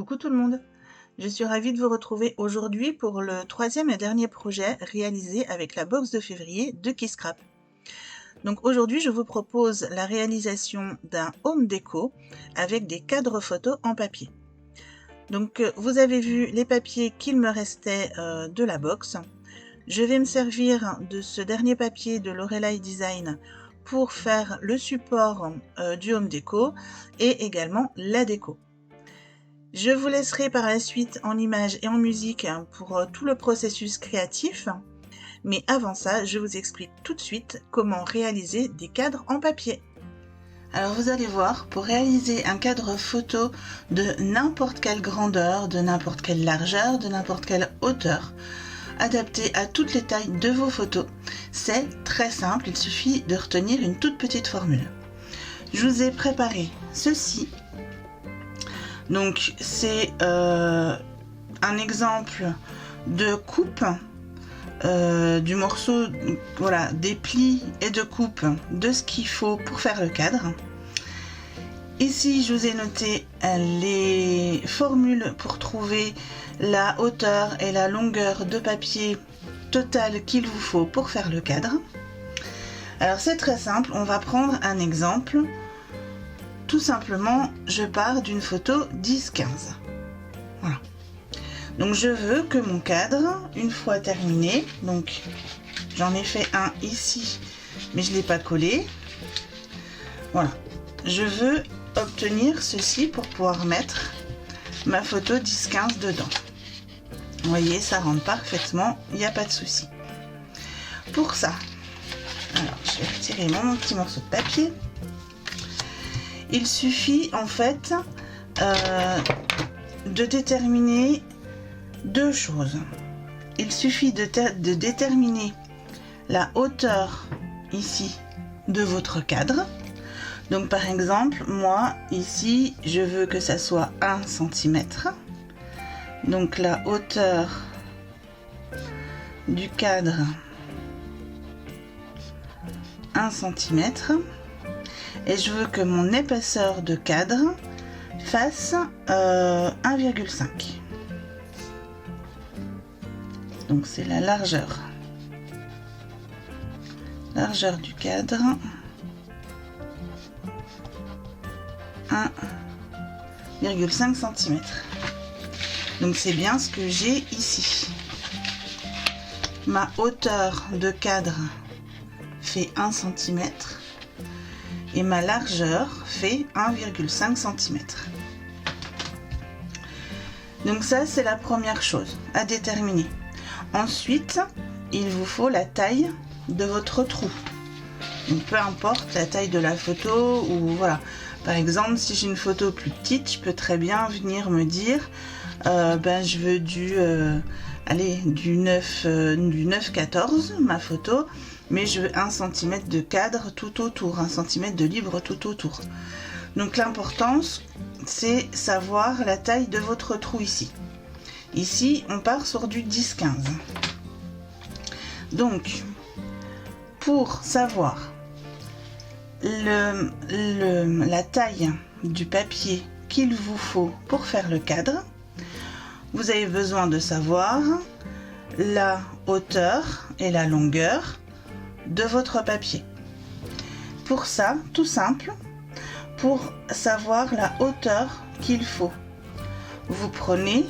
Coucou tout le monde, je suis ravie de vous retrouver aujourd'hui pour le troisième et dernier projet réalisé avec la box de février de Keyscrap. Donc aujourd'hui je vous propose la réalisation d'un home déco avec des cadres photos en papier. Donc vous avez vu les papiers qu'il me restait de la box. Je vais me servir de ce dernier papier de Lorelei Design pour faire le support du home déco et également la déco. Je vous laisserai par la suite en images et en musique pour tout le processus créatif. Mais avant ça, je vous explique tout de suite comment réaliser des cadres en papier. Alors vous allez voir, pour réaliser un cadre photo de n'importe quelle grandeur, de n'importe quelle largeur, de n'importe quelle hauteur, adapté à toutes les tailles de vos photos, c'est très simple, il suffit de retenir une toute petite formule. Je vous ai préparé ceci. Donc c'est un exemple de coupe du morceau, voilà, des plis et de coupe de ce qu'il faut pour faire le cadre. Ici je vous ai noté les formules pour trouver la hauteur et la longueur de papier totale qu'il vous faut pour faire le cadre. Alors c'est très simple, on va prendre un exemple. Tout simplement, je pars d'une photo 10-15. Voilà. Donc je veux que mon cadre, une fois terminé, donc j'en ai fait un ici, mais je ne l'ai pas collé. Voilà. Je veux obtenir ceci pour pouvoir mettre ma photo 10-15 dedans. Vous voyez, ça rentre parfaitement, il n'y a pas de souci. Pour ça, alors je vais retirer mon petit morceau de papier. Il suffit en fait de déterminer deux choses. Il suffit de déterminer la hauteur ici de votre cadre. Donc par exemple, moi ici, je veux que ça soit 1 cm. Donc la hauteur du cadre, 1 cm. Et je veux que mon épaisseur de cadre fasse 1,5. Donc c'est la largeur. Largeur du cadre. 1,5 cm. Donc c'est bien ce que j'ai ici. Ma hauteur de cadre fait 1 cm. Et ma largeur fait 1,5 cm. Donc ça, c'est la première chose à déterminer. Ensuite, il vous faut la taille de votre trou. Donc, peu importe la taille de la photo, ou voilà. Par exemple, si j'ai une photo plus petite, je peux très bien venir me dire je veux du 9-14, ma photo. Mais je veux 1 cm de cadre tout autour, 1 cm de libre tout autour. Donc l'importance, c'est savoir la taille de votre trou ici. Ici, on part sur du 10-15. Donc, pour savoir la taille du papier qu'il vous faut pour faire le cadre, vous avez besoin de savoir la hauteur et la longueur de votre papier. Pour ça, tout simple, pour savoir la hauteur qu'il faut, vous prenez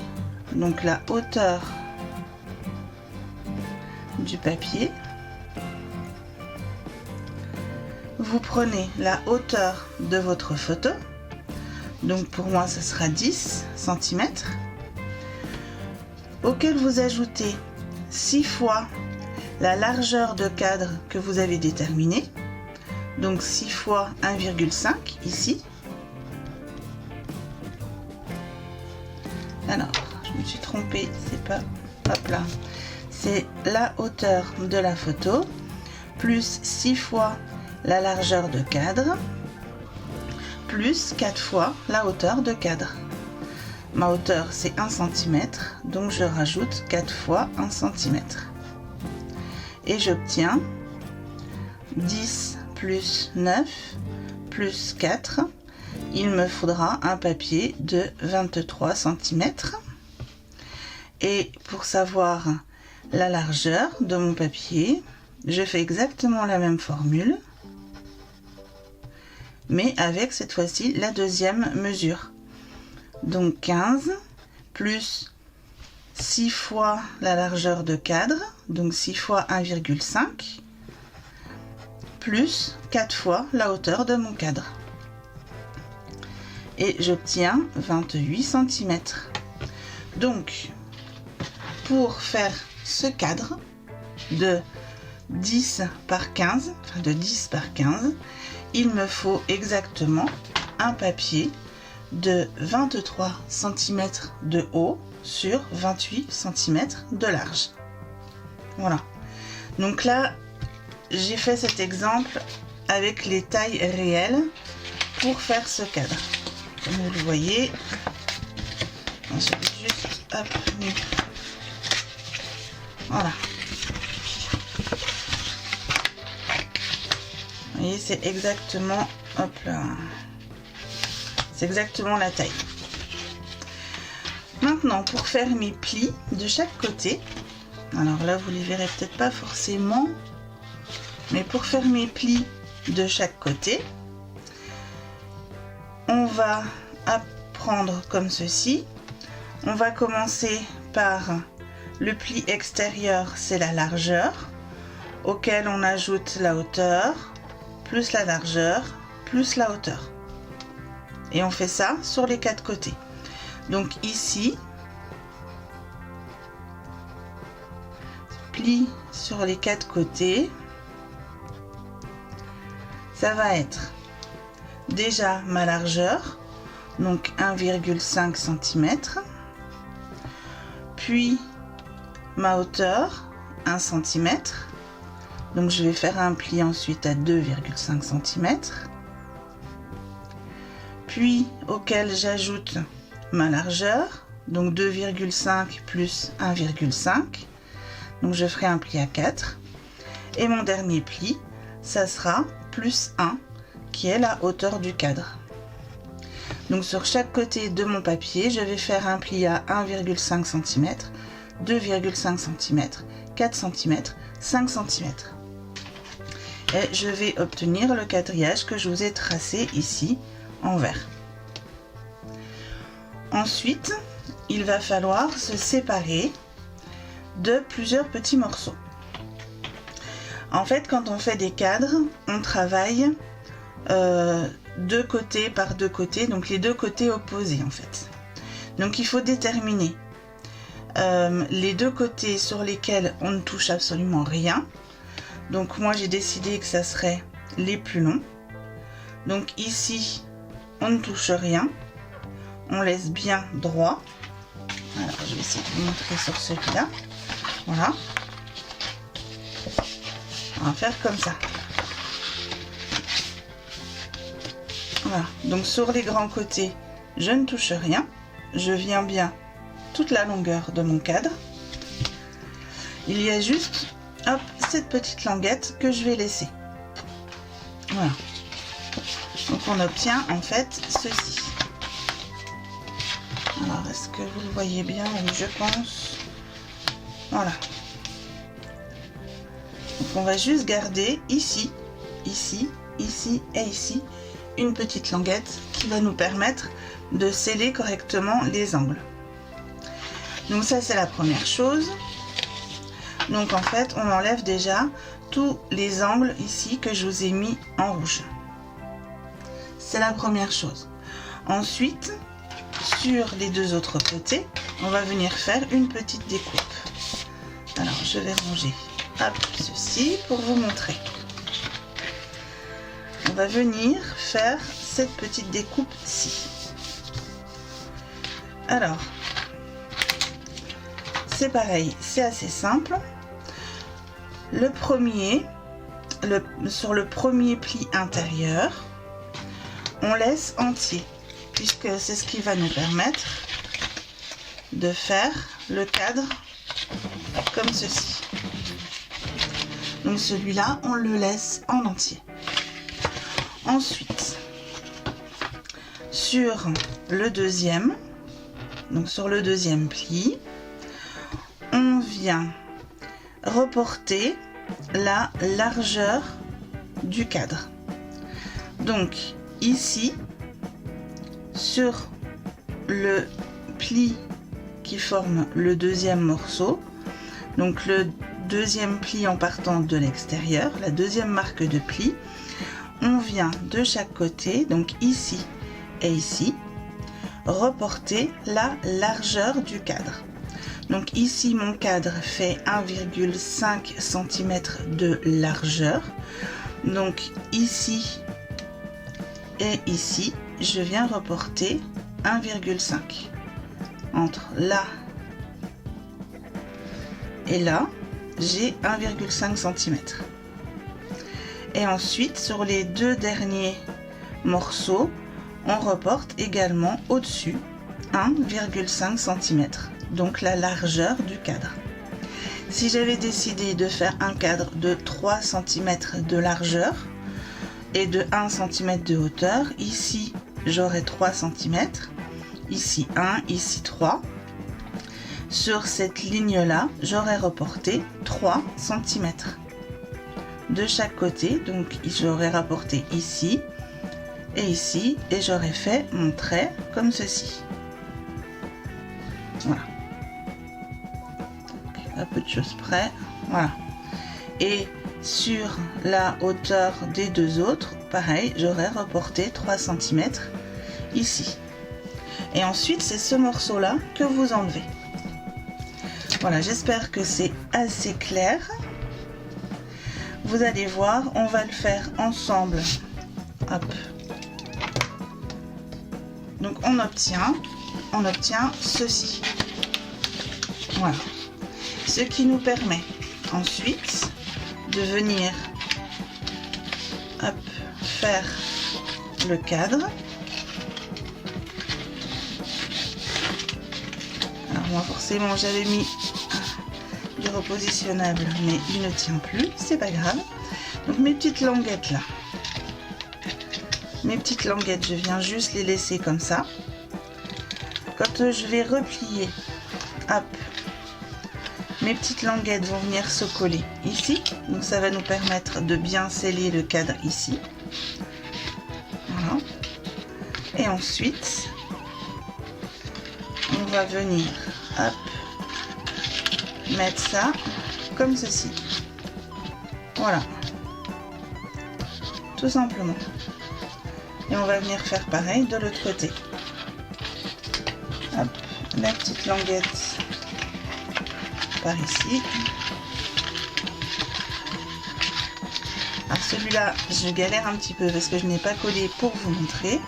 donc la hauteur du papier, vous prenez la hauteur de votre photo, donc pour moi ce sera 10 cm, auquel vous ajoutez 6 fois la largeur de cadre que vous avez déterminée, donc 6 fois 1,5 ici. Alors, je me suis trompée, c'est pas, hop là, c'est la hauteur de la photo, plus 6 fois la largeur de cadre, plus 4 fois la hauteur de cadre. Ma hauteur c'est 1 cm, donc je rajoute 4 fois 1 cm. Et j'obtiens 10 plus 9 plus 4 il me faudra un papier de 23 cm. Et pour savoir la largeur de mon papier, je fais exactement la même formule, mais avec cette fois-ci la deuxième mesure. Donc 15 plus 6 fois la largeur de cadre, donc 6 fois 1,5, plus 4 fois la hauteur de mon cadre. Et j'obtiens 28 cm. Donc, pour faire ce cadre de 10 par 15, enfin de 10 par 15, il me faut exactement un papier de 23 cm de haut sur 28 cm de large. Voilà. Donc là, j'ai fait cet exemple avec les tailles réelles pour faire ce cadre. Comme vous le voyez, je vais juste hop, voilà. Vous voyez, c'est exactement, hop là, c'est exactement la taille. Maintenant, pour faire mes plis de chaque côté, alors là vous les verrez peut-être pas forcément, mais pour faire mes plis de chaque côté, on va prendre comme ceci. On va commencer par le pli extérieur, c'est la largeur, auquel on ajoute la hauteur, plus la largeur, plus la hauteur. Et on fait ça sur les quatre côtés. Donc ici, pli sur les quatre côtés, ça va être déjà ma largeur, donc 1,5 cm, puis ma hauteur, 1 cm, donc je vais faire un pli ensuite à 2,5 cm, puis auquel j'ajoute ma largeur, donc 2,5 plus 1,5, donc je ferai un pli à 4, et mon dernier pli, ça sera plus 1, qui est la hauteur du cadre. Donc sur chaque côté de mon papier, je vais faire un pli à 1,5 cm, 2,5 cm, 4 cm, 5 cm. Et je vais obtenir le quadrillage que je vous ai tracé ici en vert. Ensuite, il va falloir se séparer de plusieurs petits morceaux. En fait, quand on fait des cadres, on travaille deux côtés par deux côtés, donc les deux côtés opposés en fait. Donc il faut déterminer les deux côtés sur lesquels on ne touche absolument rien. Donc moi j'ai décidé que ça serait les plus longs. Donc ici on ne touche rien, on laisse bien droit. Alors je vais essayer de vous montrer sur celui-là. Voilà. On va faire comme ça. Voilà, donc sur les grands côtés, je ne touche rien. Je viens bien toute la longueur de mon cadre. Il y a juste, hop, cette petite languette que je vais laisser. Voilà. Donc on obtient en fait ceci. Alors, est-ce que vous le voyez bien? Oui, je pense. Voilà. Donc on va juste garder ici, ici, ici et ici une petite languette qui va nous permettre de sceller correctement les angles. Donc ça c'est la première chose. Donc en fait on enlève déjà tous les angles ici que je vous ai mis en rouge. C'est la première chose. Ensuite, sur les deux autres côtés, on va venir faire une petite découpe. Alors je vais ranger ceci pour vous montrer. On va venir faire cette petite découpe-ci. Alors, c'est pareil, c'est assez simple. Le premier, sur le premier pli intérieur, on laisse entier, puisque c'est ce qui va nous permettre de faire le cadre comme ceci. Donc celui-là, on le laisse en entier. Ensuite, sur le deuxième, donc sur le deuxième pli, on vient reporter la largeur du cadre. Donc ici, sur le pli qui forme le deuxième morceau, donc le deuxième pli en partant de l'extérieur, la deuxième marque de pli, on vient de chaque côté, donc ici et ici, reporter la largeur du cadre. Donc ici mon cadre fait 1,5 cm de largeur, donc ici et ici je viens reporter 1,5 entre là et là, j'ai 1,5 cm. Et ensuite, sur les deux derniers morceaux, on reporte également au-dessus 1,5 cm, donc la largeur du cadre. Si j'avais décidé de faire un cadre de 3 cm de largeur et de 1 cm de hauteur, ici j'aurais 3 cm, ici 1, ici 3. Sur cette ligne-là, j'aurais reporté 3 cm de chaque côté, donc j'aurais rapporté ici et ici, et j'aurais fait mon trait comme ceci. Voilà. Donc, à peu de choses près, voilà. Et sur la hauteur des deux autres, pareil, j'aurais reporté 3 cm ici. Et ensuite, c'est ce morceau-là que vous enlevez. Voilà, j'espère que c'est assez clair. Vous allez voir, on va le faire ensemble. Hop. Donc on obtient ceci. Voilà. Ce qui nous permet ensuite de venir hop, faire le cadre. Alors moi forcément j'avais mis du repositionnable, mais il ne tient plus, c'est pas grave. Donc mes petites languettes là, je viens juste les laisser comme ça. Quand je vais replier, hop, mes petites languettes vont venir se coller ici, donc ça va nous permettre de bien sceller le cadre ici. Voilà. Et ensuite, on va venir, hop, mettre ça comme ceci. Voilà, tout simplement. Et on va venir faire pareil de l'autre côté. Hop, la petite languette par ici. Alors celui-là, je galère un petit peu parce que je n'ai pas collé pour vous montrer.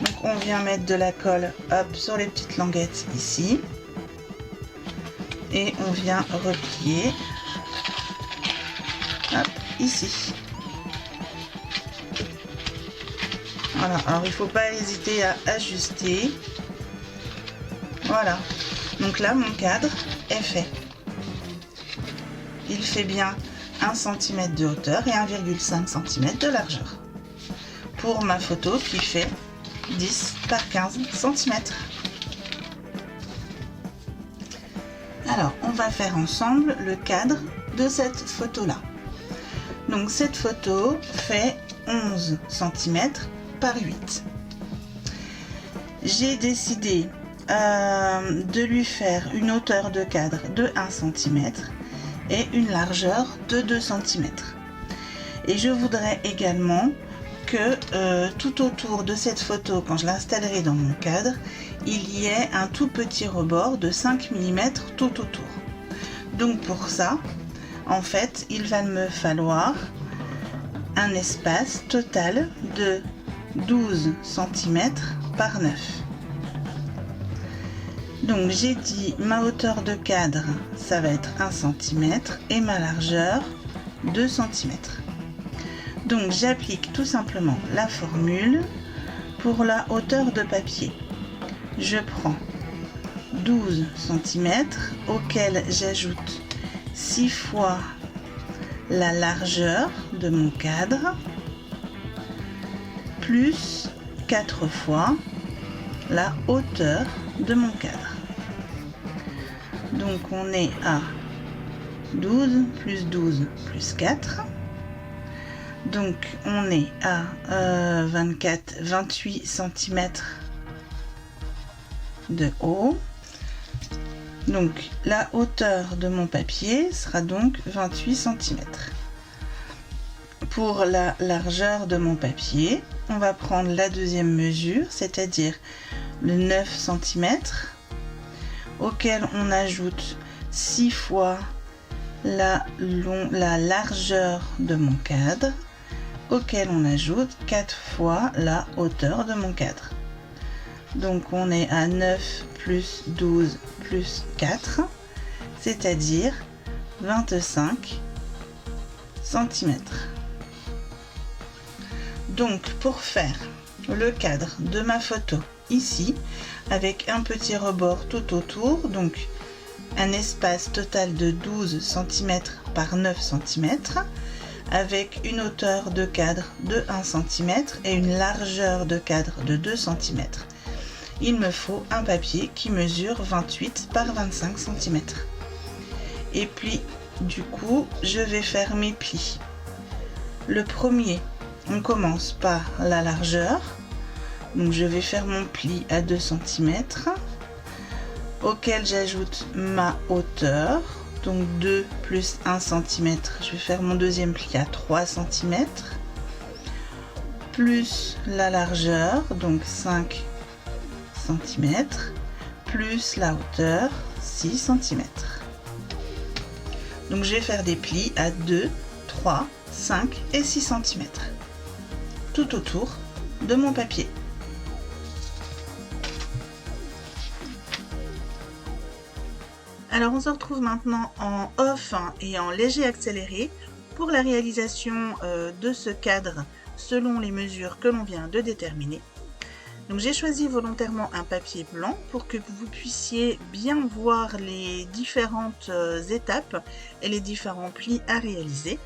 Donc on vient mettre de la colle, hop, sur les petites languettes ici. Et on vient replier, hop, ici. Voilà, alors il ne faut pas hésiter à ajuster. Voilà, donc là mon cadre est fait. Il fait bien 1 cm de hauteur et 1,5 cm de largeur. Pour ma photo qui fait 10 par 15 cm. Alors, on va faire ensemble le cadre de cette photo-là. Donc, cette photo fait 11 cm par 8. J'ai décidé de lui faire une hauteur de cadre de 1 cm et une largeur de 2 cm. Et je voudrais également que tout autour de cette photo, quand je l'installerai dans mon cadre, il y ait un tout petit rebord de 5 mm tout autour. Donc pour ça, en fait, il va me falloir un espace total de 12 cm par 9. Donc j'ai dit ma hauteur de cadre, ça va être 1 cm et ma largeur 2 cm. Donc j'applique tout simplement la formule pour la hauteur de papier. Je prends 12 cm auquel j'ajoute 6 fois la largeur de mon cadre plus 4 fois la hauteur de mon cadre. Donc on est à 12 plus 12 plus 4. Donc on est à 28 cm de haut. Donc la hauteur de mon papier sera donc 28 cm. Pour la largeur de mon papier, on va prendre la deuxième mesure, c'est-à-dire le 9 cm, auquel on ajoute 6 fois la largeur de mon cadre, auquel on ajoute 4 fois la hauteur de mon cadre. Donc on est à 9 plus 12 plus 4, c'est-à-dire 25 cm. Donc pour faire le cadre de ma photo ici, avec un petit rebord tout autour, donc un espace total de 12 cm par 9 cm, avec une hauteur de cadre de 1 cm et une largeur de cadre de 2 cm. Il me faut un papier qui mesure 28 par 25 cm. Et puis, du coup, je vais faire mes plis. Le premier, on commence par la largeur. Donc, je vais faire mon pli à 2 cm, auquel j'ajoute ma hauteur. Donc, 2 plus 1 cm. Je vais faire mon deuxième pli à 3 cm, plus la largeur, donc 5 cm, plus la hauteur 6 cm. Donc je vais faire des plis à 2, 3, 5 et 6 cm tout autour de mon papier. Alors on se retrouve maintenant en off et en léger accéléré pour la réalisation de ce cadre selon les mesures que l'on vient de déterminer. Donc j'ai choisi volontairement un papier blanc pour que vous puissiez bien voir les différentes étapes et les différents plis à réaliser.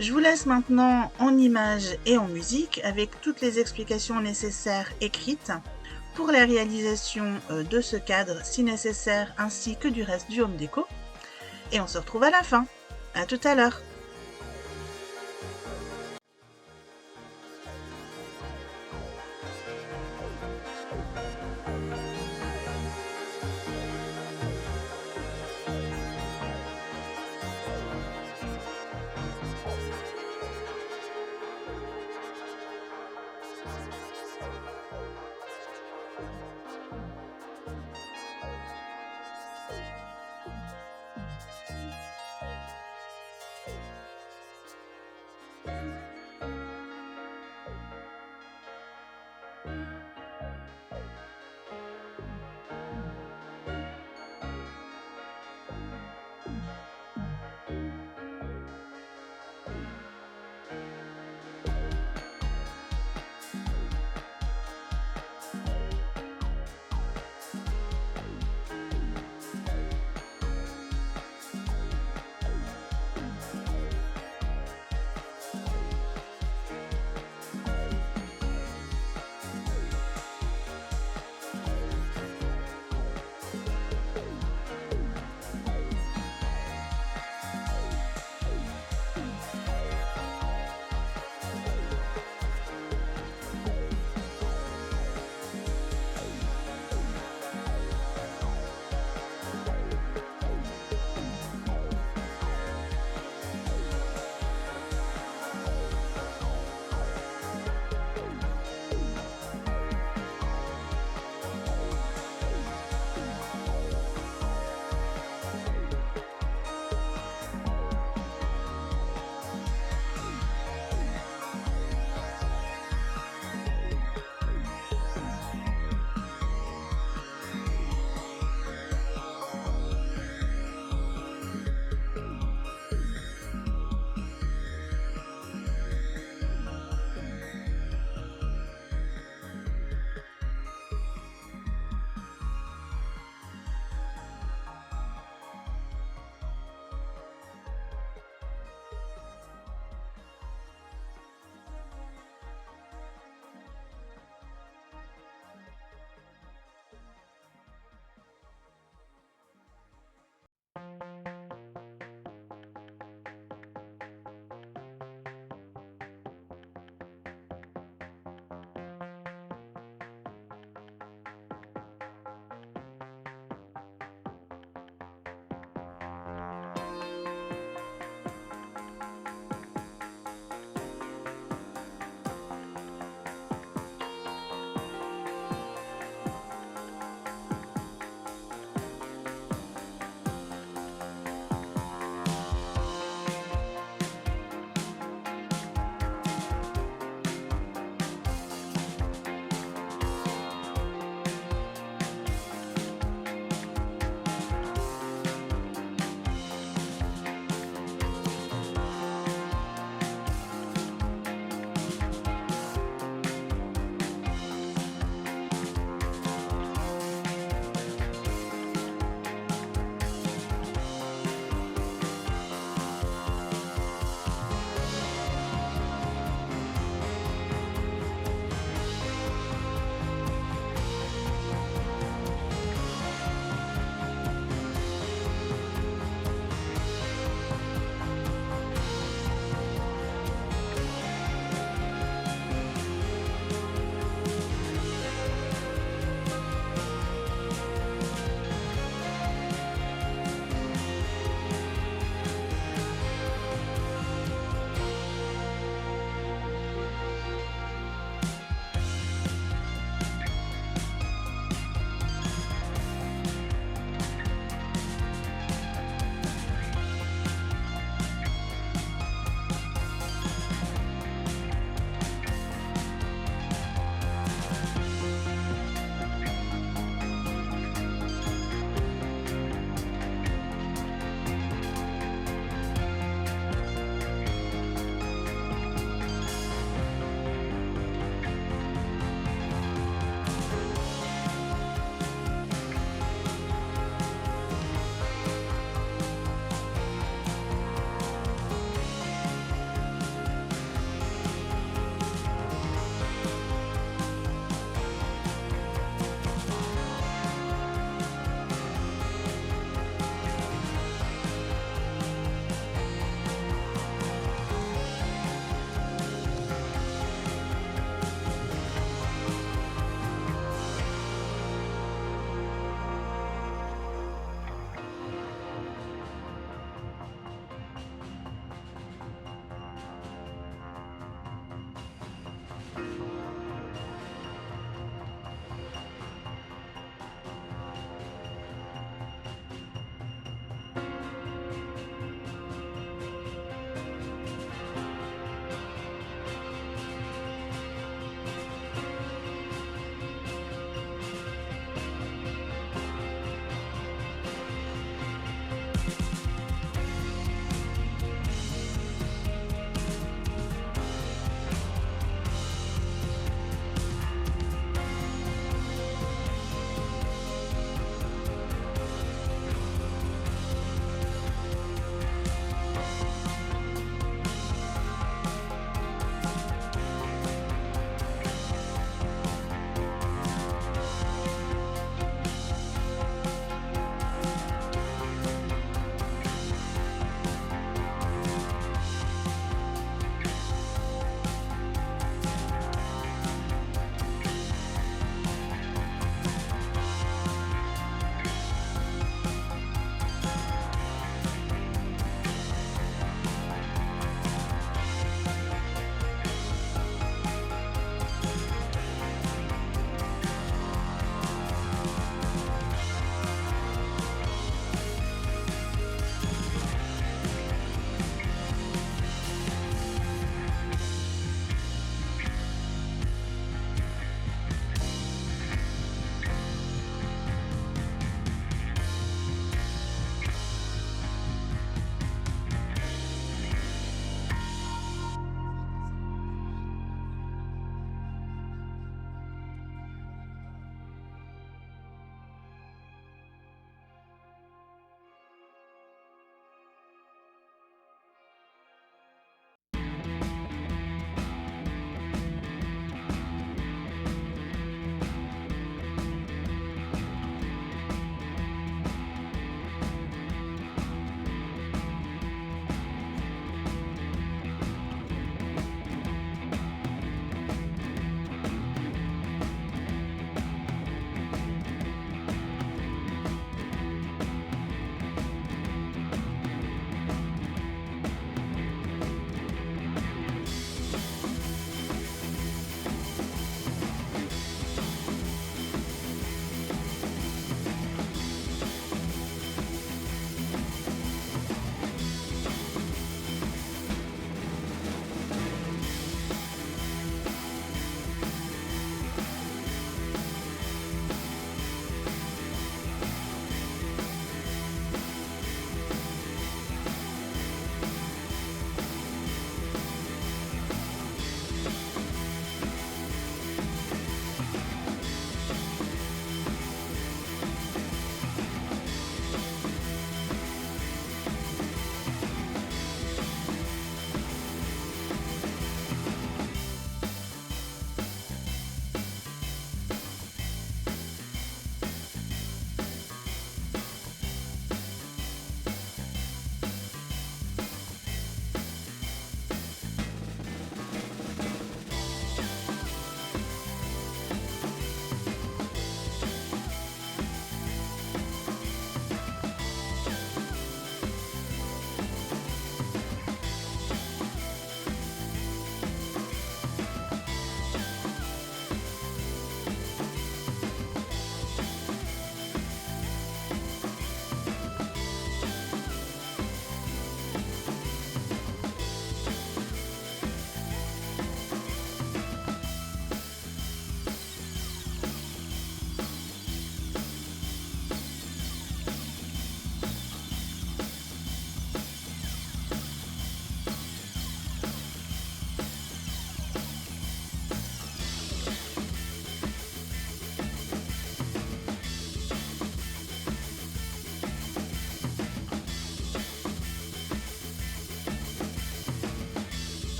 Je vous laisse maintenant en images et en musique avec toutes les explications nécessaires écrites pour la réalisation de ce cadre si nécessaire ainsi que du reste du home déco. Et on se retrouve à la fin. À tout à l'heure.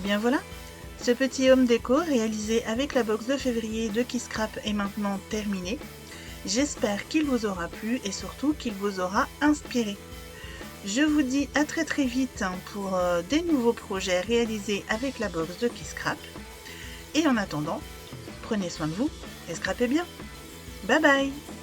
bien voilà, ce petit home déco réalisé avec la box de février de Keyscrap est maintenant terminé. J'espère qu'il vous aura plu et surtout qu'il vous aura inspiré. Je vous dis à très très vite pour des nouveaux projets réalisés avec la box de Keyscrap. Et en attendant, prenez soin de vous et scrapez bien. Bye bye!